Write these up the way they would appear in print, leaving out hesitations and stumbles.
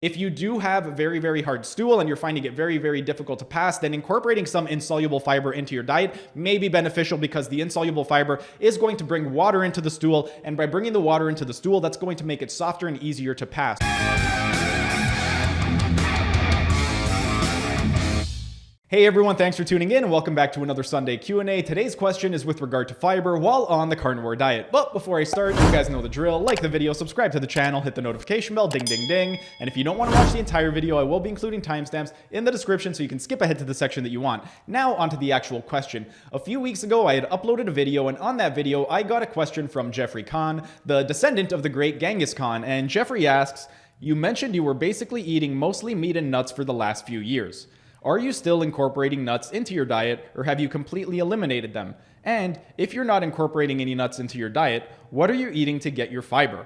If you do have a very, very hard stool and you're finding it very, very difficult to pass, then incorporating some insoluble fiber into your diet may be beneficial because the insoluble fiber is going to bring water into the stool. And by bringing the water into the stool, that's going to make it softer and easier to pass. Hey everyone, thanks for tuning in and welcome back to another Sunday Q&A. Today's question is with regard to fiber while on the carnivore diet. But before I start, you guys know the drill. Like the video, subscribe to the channel, hit the notification bell, ding ding ding. And if you don't want to watch the entire video, I will be including timestamps in the description so you can skip ahead to the section that you want. Now onto the actual question. A few weeks ago, I had uploaded a video, and on that video, I got a question from Jeffrey Khan, the descendant of the great Genghis Khan. And Jeffrey asks, you mentioned you were basically eating mostly meat and nuts for the last few years. Are you still incorporating nuts into your diet, or have you completely eliminated them? And if you're not incorporating any nuts into your diet, what are you eating to get your fiber?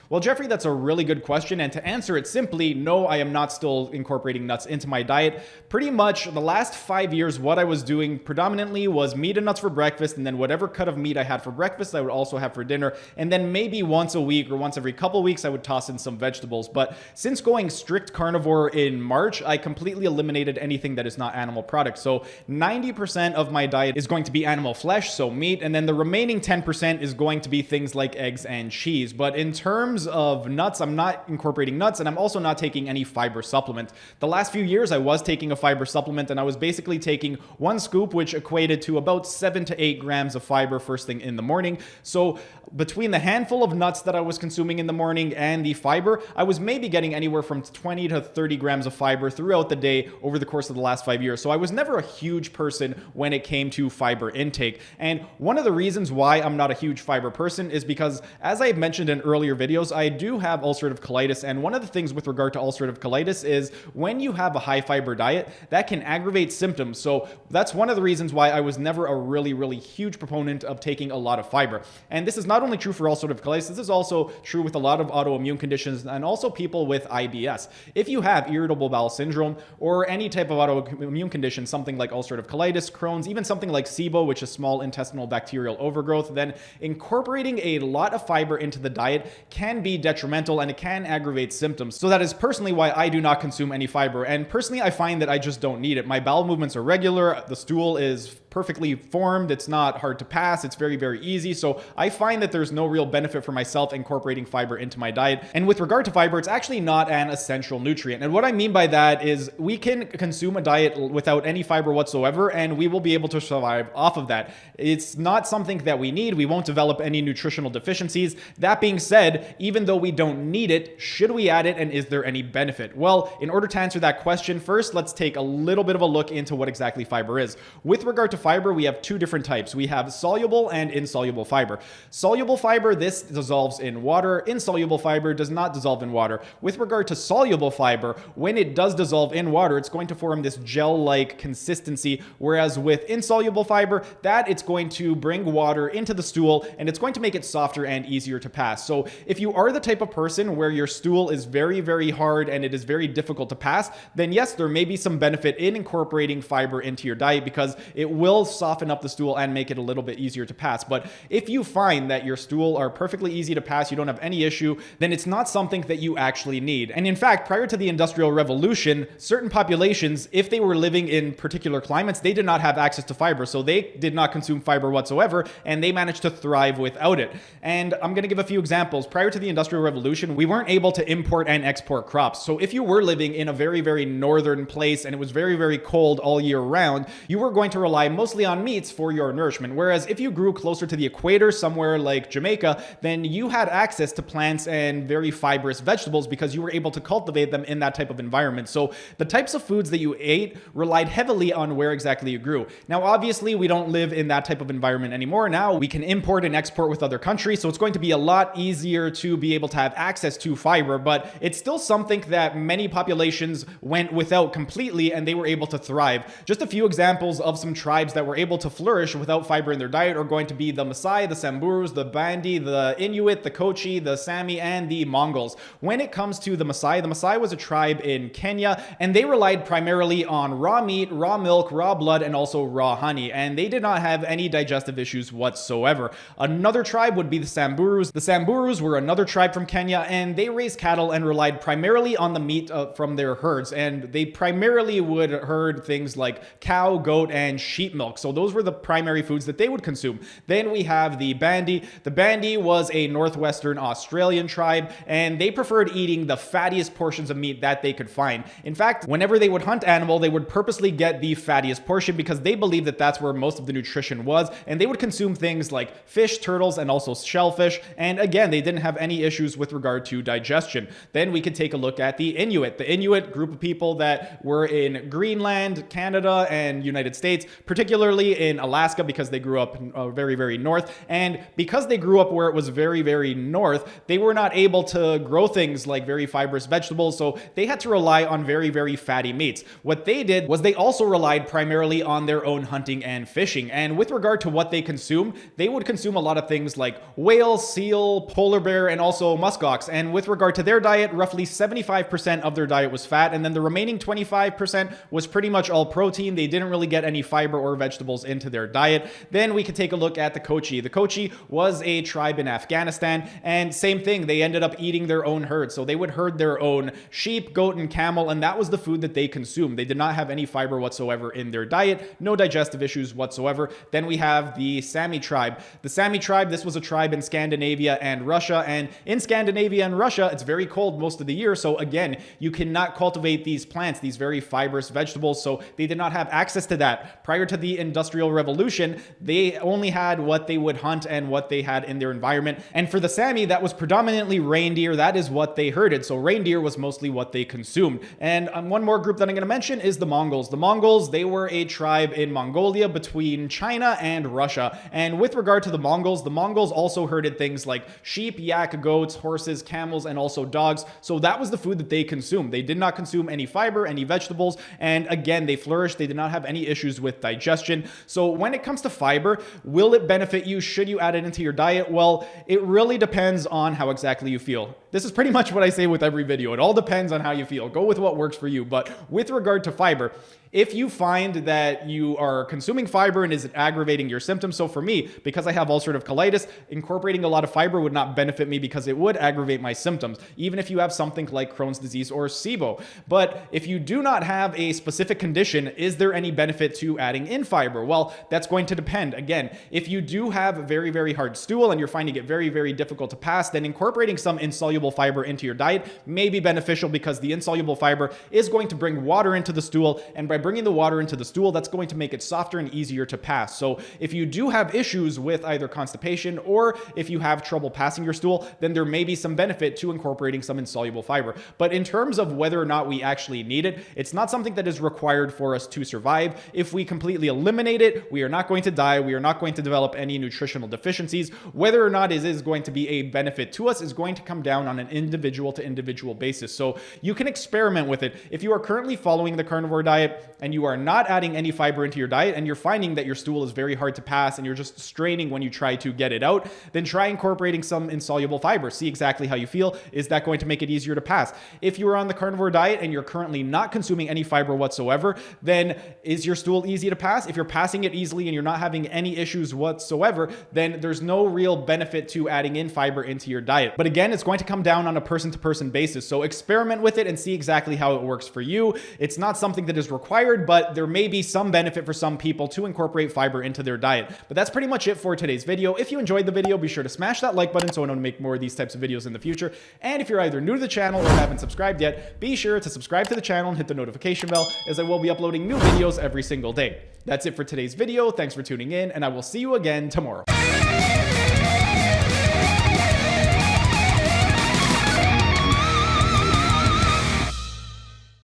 Well, Jeffrey, that's a really good question, and to answer it simply, no, I am not still incorporating nuts into my diet. Pretty much the last 5 years, what I was doing predominantly was meat and nuts for breakfast, and then whatever cut of meat I had for breakfast, I would also have for dinner, and then maybe once a week or once every couple weeks, I would toss in some vegetables. But since going strict carnivore in March, I completely eliminated anything that is not animal products. So 90% of my diet is going to be animal flesh, so meat, and then the remaining 10% is going to be things like eggs and cheese. But in terms of nuts, I'm not incorporating nuts, and I'm also not taking any fiber supplement. The last few years, I was taking a fiber supplement, and I was basically taking one scoop, which equated to about 7 to 8 grams of fiber first thing in the morning. So between the handful of nuts that I was consuming in the morning and the fiber, I was maybe getting anywhere from 20 to 30 grams of fiber throughout the day over the course of the last 5 years. So I was never a huge person when it came to fiber intake. And one of the reasons why I'm not a huge fiber person is because, as I mentioned in earlier videos, I do have ulcerative colitis, and one of the things with regard to ulcerative colitis is when you have a high fiber diet, that can aggravate symptoms. So that's one of the reasons why I was never a really huge proponent of taking a lot of fiber. And this is not only true for ulcerative colitis, this is also true with a lot of autoimmune conditions and also people with IBS. If you have irritable bowel syndrome or any type of autoimmune condition, something like ulcerative colitis, Crohn's, even something like SIBO, which is small intestinal bacterial overgrowth, then incorporating a lot of fiber into the diet can be detrimental and it can aggravate symptoms. So that is personally why I do not consume any fiber. And personally, I find that I just don't need it. My bowel movements are regular. The stool is perfectly formed. It's not hard to pass. It's very easy. So I find that there's no real benefit for myself incorporating fiber into my diet. And with regard to fiber, it's actually not an essential nutrient. And what I mean by that is we can consume a diet without any fiber whatsoever, and we will be able to survive off of that. It's not something that we need. We won't develop any nutritional deficiencies. That being said, even though we don't need it, should we add it, and is there any benefit? Well, in order to answer that question, first, let's take a little bit of a look into what exactly fiber is. With regard to fiber, we have two different types. We have soluble and insoluble fiber. Soluble fiber, this dissolves in water. Insoluble fiber does not dissolve in water. With regard to soluble fiber, when it does dissolve in water, it's going to form this gel-like consistency, whereas with insoluble fiber, that it's going to bring water into the stool and it's going to make it softer and easier to pass. So if you are the type of person where your stool is very hard and it is very difficult to pass, then yes, there may be some benefit in incorporating fiber into your diet because it will soften up the stool and make it a little bit easier to pass. But if you find that your stool are perfectly easy to pass, you don't have any issue, then it's not something that you actually need. And in fact, prior to the Industrial Revolution, certain populations, if they were living in particular climates, they did not have access to fiber. So they did not consume fiber whatsoever, and they managed to thrive without it. And I'm going to give a few examples. Prior to the Industrial Revolution, we weren't able to import and export crops. So if you were living in a very northern place and it was very cold all year round, you were going to rely mostly on meats for your nourishment. Whereas if you grew closer to the equator, somewhere like Jamaica, then you had access to plants and very fibrous vegetables because you were able to cultivate them in that type of environment. So the types of foods that you ate relied heavily on where exactly you grew. Now, obviously, we don't live in that type of environment anymore. Now we can import and export with other countries, so it's going to be a lot easier to be able to have access to fiber, but it's still something that many populations went without completely and they were able to thrive. Just a few examples of some tribes that were able to flourish without fiber in their diet are going to be the Maasai, the Samburus, the Bardi, the Inuit, the Kochi, the Sami, and the Mongols. When it comes to the Maasai was a tribe in Kenya, and they relied primarily on raw meat, raw milk, raw blood, and also raw honey, and they did not have any digestive issues whatsoever. Another tribe would be the Samburus. The Samburus were another another tribe from Kenya, and they raised cattle and relied primarily on the meat from their herds. And they primarily would herd things like cow, goat, and sheep milk. So those were the primary foods that they would consume. Then we have the Bardi. The Bardi was a northwestern Australian tribe, and they preferred eating the fattiest portions of meat that they could find. In fact, whenever they would hunt animal, they would purposely get the fattiest portion because they believed that that's where most of the nutrition was, and they would consume things like fish, turtles, and also shellfish. And again, they didn't have any issues with regard to digestion. Then we could take a look at the Inuit. The Inuit, group of people that were in Greenland, Canada, and United States, particularly in Alaska because they grew up very, very north. And because they grew up where it was very, very north, they were not able to grow things like very fibrous vegetables, so they had to rely on very, very fatty meats. What they did was they also relied primarily on their own hunting and fishing. And with regard to what they consumed, they would consume a lot of things like whale, seal, polar bear, and also muskox. And with regard to their diet, roughly 75% of their diet was fat, and then the remaining 25% was pretty much all protein. They didn't really get any fiber or vegetables into their diet. Then we could take a look at the Kochi. The Kochi was a tribe in Afghanistan, and same thing, they ended up eating their own herd. So they would herd their own sheep, goat, and camel, and that was the food that they consumed. They did not have any fiber whatsoever in their diet, no digestive issues whatsoever. Then we have the Sami tribe. The Sami tribe, this was a tribe in Scandinavia and Russia, and in Scandinavia and Russia, it's very cold most of the year. So again, you cannot cultivate these plants, these very fibrous vegetables. So they did not have access to that. Prior to the Industrial Revolution, they only had what they would hunt and what they had in their environment. And for the Sami, that was predominantly reindeer. That is what they herded. So reindeer was mostly what they consumed. And one more group that I'm going to mention is the Mongols. The Mongols, they were a tribe in Mongolia between China and Russia. And with regard to the Mongols also herded things like sheep, yak, goats, horses, camels, and also dogs. So that was the food that they consumed. They did not consume any fiber, any vegetables. And again, they flourished. They did not have any issues with digestion. So when it comes to fiber, will it benefit you? Should you add it into your diet? Well, it really depends on how exactly you feel. This is pretty much what I say with every video. It all depends on how you feel. Go with what works for you. But with regard to fiber, if you find that you are consuming fiber and is aggravating your symptoms, so for me, because I have ulcerative colitis, incorporating a lot of fiber would not benefit me because it would aggravate my symptoms, even if you have something like Crohn's disease or SIBO. But if you do not have a specific condition, is there any benefit to adding in fiber? Well, that's going to depend. Again, if you do have very, very hard stool and you're finding it very, very difficult to pass, then incorporating some insoluble fiber into your diet may be beneficial because the insoluble fiber is going to bring water into the stool, and by bringing the water into the stool, that's going to make it softer and easier to pass. So if you do have issues with either constipation or if you have trouble passing your stool, then there may be some benefit to incorporating some insoluble fiber. But in terms of whether or not we actually need it, it's not something that is required for us to survive. If we completely eliminate it, we are not going to die. We are not going to develop any nutritional deficiencies. Whether or not it is going to be a benefit to us is going to come down on an individual to individual basis. So you can experiment with it. If you are currently following the carnivore diet and you are not adding any fiber into your diet and you're finding that your stool is very hard to pass and you're just straining when you try to get it out, then try incorporating some insoluble fiber. See exactly how you feel. Is that going to make it easier to pass? If you are on the carnivore diet and you're currently not consuming any fiber whatsoever, then is your stool easy to pass? If you're passing it easily and you're not having any issues whatsoever, then there's no real benefit to adding in fiber into your diet. But again, it's going to come down on a person-to-person basis. So experiment with it and see exactly how it works for you. It's not something that is required, but there may be some benefit for some people to incorporate fiber into their diet. But that's pretty much it for today's video. If you enjoyed the video, be sure to smash that like button so I know to make more of these types of videos in the future. And if you're either new to the channel or haven't subscribed yet, be sure to subscribe to the channel and hit the notification bell, as I will be uploading new videos every single day. That's it for today's video. Thanks for tuning in, and I will see you again tomorrow.